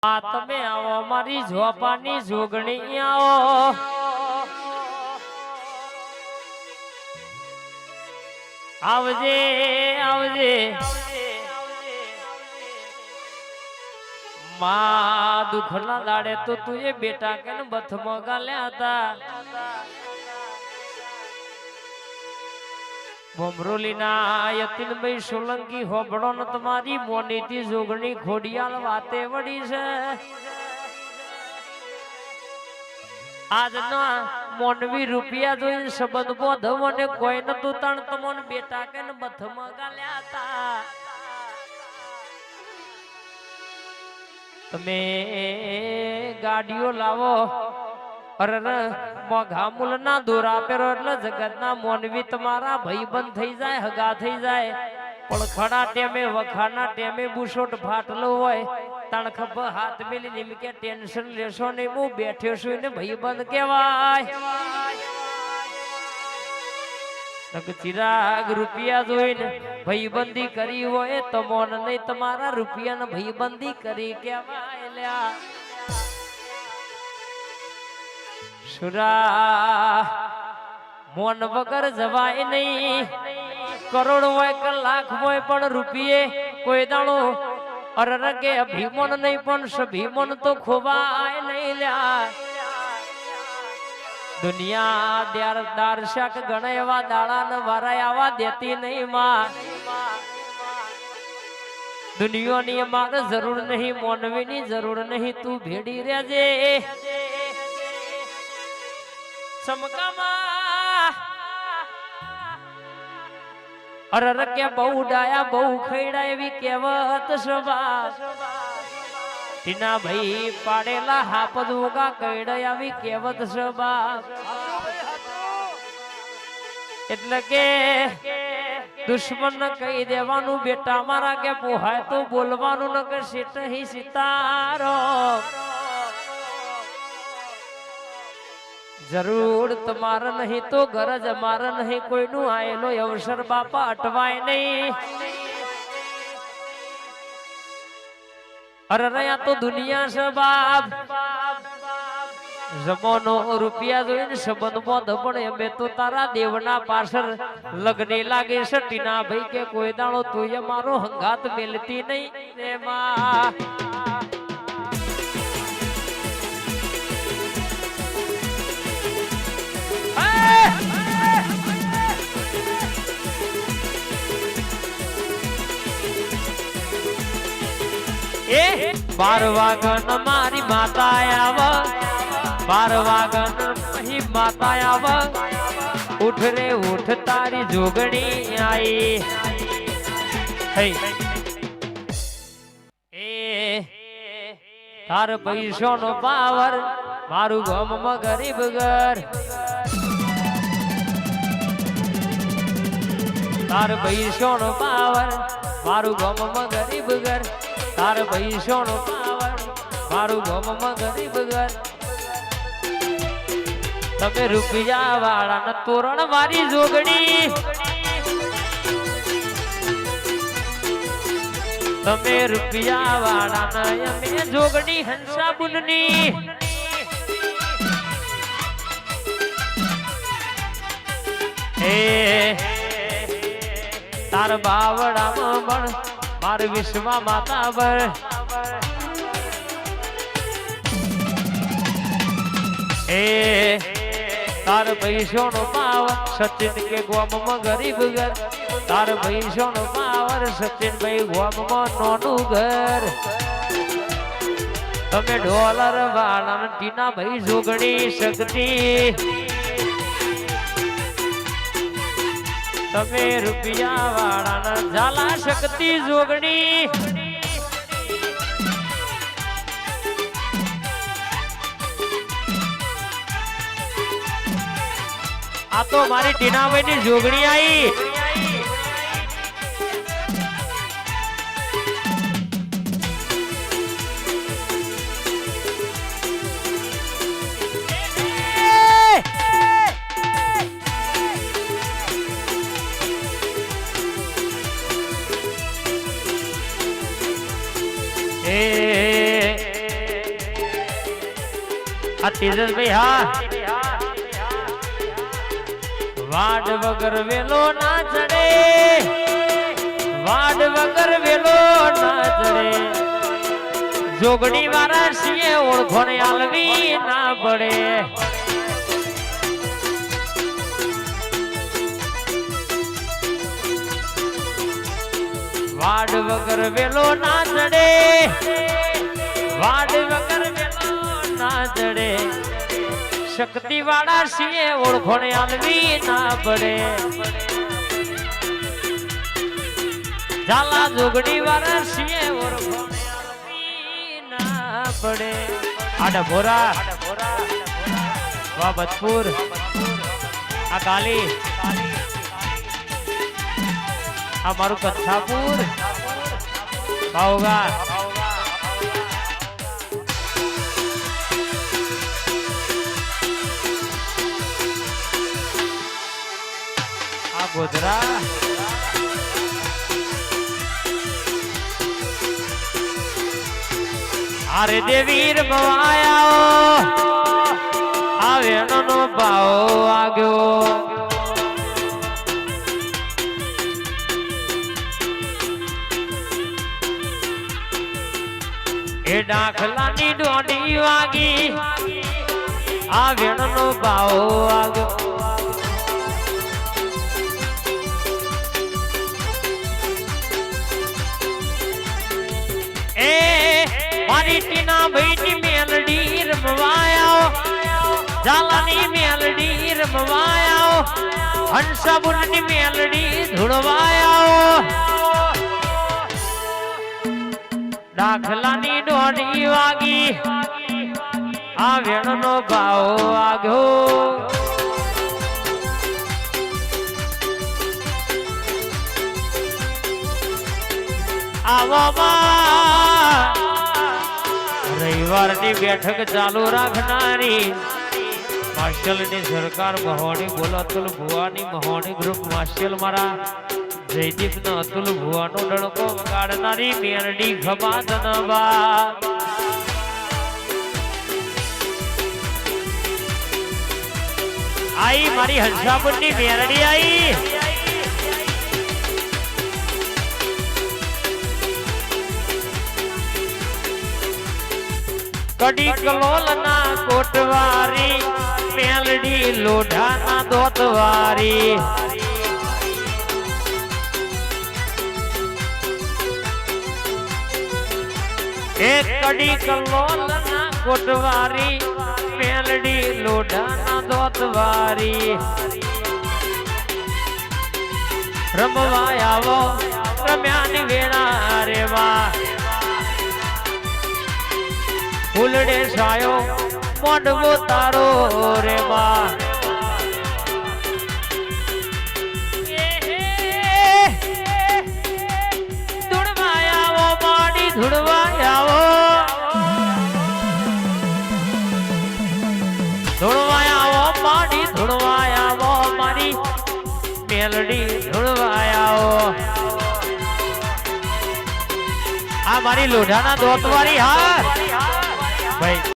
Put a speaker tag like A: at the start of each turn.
A: આ તમે આવો મારી ઝોપાની જોગણી આવો આવજે આવજે માં દુખના દાડે તો તું એ બેટા કે બથમાં ગાલ્યા હતા બોમરોલીના યતીનભાઈ સોલંકી હોબળો ને તમારી મોનીથી જોગણી ખોડિયાલ વાતે વળી છે આજના મોનવી રૂપિયા જોઈને સંબંધ બોધવ અને કોઈ નતું તણ તમોન બેટા કે બથમાં ગાલ્યા હતા તમે ગાડીઓ લાવો અરે મોઘામૂલ ના દોરા પેરો એટલે જગત ના મોનવી તમારા ભાઈબંધ થઈ જાય હગા થઈ જાય પણ ખડા ટેમે વખાના ટેમે બુશોટ ફાટલો હોય તણખબ હાથ મેલી નિમ કે ટેન્શન લેશો ને હું બેઠ્યો છું ને ભાઈબંધ કહેવાય ચિરાગ રૂપિયા જોઈને ભાઈબંધી કરી હોય તમોન નહીં તમારા રૂપિયા ને ભાઈબંધી કરી કેવાય લ્યા સુરા મોન વગર જવાય નહીં કરોડ હોય કે લાખ હોય પણ રૂપિયે કોઈ દાણો અરરગે અભિમન નહીં પણ સભિમન તો ખોવાય નહીં લ્યા દુનિયા દાર્શક ગણે એવા દાડા ને વારાય આવા દેતી નહીં માં દુનિયાની મારે જરૂર નહીં મોનવીની જરૂર નહીં તું ભેડી રહેજે ચમકામાં અરર કે બહુ ડાયા બહુ ખૈડા એવી કહેવત સભા ટીના ભાઈ પાડેલા હાપદ ઉગા કૈડા આવી કહેવત સભા એટલે કે દુશ્મન કહી દેવાનું બેટા મારા કે પોહાય તો બોલવાનું ન કે સીટ હી સિતારો જરૂર તમારે નહીં તો ગરજ અમારે નહીં કોઈનું આયેલો અવસર બાપા અટવાય નહીં અરે રહ્યા તો દુનિયા છે બાપ જમોનો રૂપિયા જોઈને સંબંધમાં ધપણ અમે તો તારા દેવના પાછળ લગ્ને લાગે છે ટીના ભાઈ કે કોઈ દાણો તું અમારો હંગાત મેલતી નહીં એમાં બાર વાગન મારી માતા આવ બાર વાગન પછી માતા આવ ઉઠ રે ઉઠ તારી જોગણી આઈ એ તાર પૈસો નો પાવર મારું ગામમાં ગરીબ ઘર તાર પૈસો નો પાવર મારું ગામમાં ગરીબ ઘર તાર પૈસો નો પાવર મારું ગામમાં ગરીબ ઘર તમે રૂપિયા વાળા ને તોરણ મારી જોગણી તમે રૂપિયા વાળા ને અમે જોગણી હંસા બુનની હે તાર બાવડામાં પણ માર વિશ્વા માતા પર એ તાર પૈસો નો પાવર સચિન કે ગોમમાં ગરીબ ઘર તાર પૈસો નો પાવર સચિન ભાઈ ગોમમાં નોનું ઘર તમે ડોલર વાળા ટીના ભાઈ જોગણી શક્તિ તમે રૂપિયા વાળા ઝાલા શક્તિ જોગણી આ તો મારી ટીનાભાઈ ની જોગણી આવી આ તેજસભાઈ હા વાડ વગર વેલો ના ચડે વાડ વગર વેલો ના ચડે જોગણી વાળા છીએ ઓળખોને આલવી ના પડે વાડ વગર વેલો ના ચડે વાડ વગર વેલો ના ચડે શક્તિ વાળા છીએ ઓળખોને આલવી ના પડે ઝાલા જોગણી વાળા છીએ ઓળખોને આલવી ના પડે આડા ભોરા વા બચપુર આ કાલી આ મારું કચ્છાપુર બાવગા આ ગોધરા આરે દેવીર મવાયા આ વેણનો ભાવ આગયો એ ડાખલાની ડોડી વાગી આ વેણનો ભાવ આગયો એ મારી ટીના ભાઈની મેલડી રમવાયો ઝાલાની મેલડી રમવાયો હંસાબુરની મેલડી ધૂળવાયો દાખલાની દોડી વાગી આ વેણનો ભાવ આગયો આવામાં રવિવારની બેઠક ચાલુ રાખનારી માર્શલની સરકાર મહોની બોલ અતુલ ભુવાની મહોની ગ્રુપ માર્શલ મારા જયદીપ નો અતુલ ભુવાનો ડણકો વગાડનારી મેરડી ખબા ધનબા આઈ મારી હંસાપુરની મેરડી આઈ કડી કલોલ ના કોટવારી મેલડી લોઢા ના દોતવારી એક કડી કલોલ ના કોટવારી મેલડી લોઢા ના દોતવારી રમવા આવો રમ્યાની વેળા રેવા ફૂલડે છાયો મોઢવો તારો રે માં ધૂળવાયાવો માડી ધૂળવાયાવો ધૂળવાયાવો માડી ધૂળવાયાવો મારી મેલડી ધૂળવાયાવો આ મારી લોઢાના દોતવારી હાર ભાઈ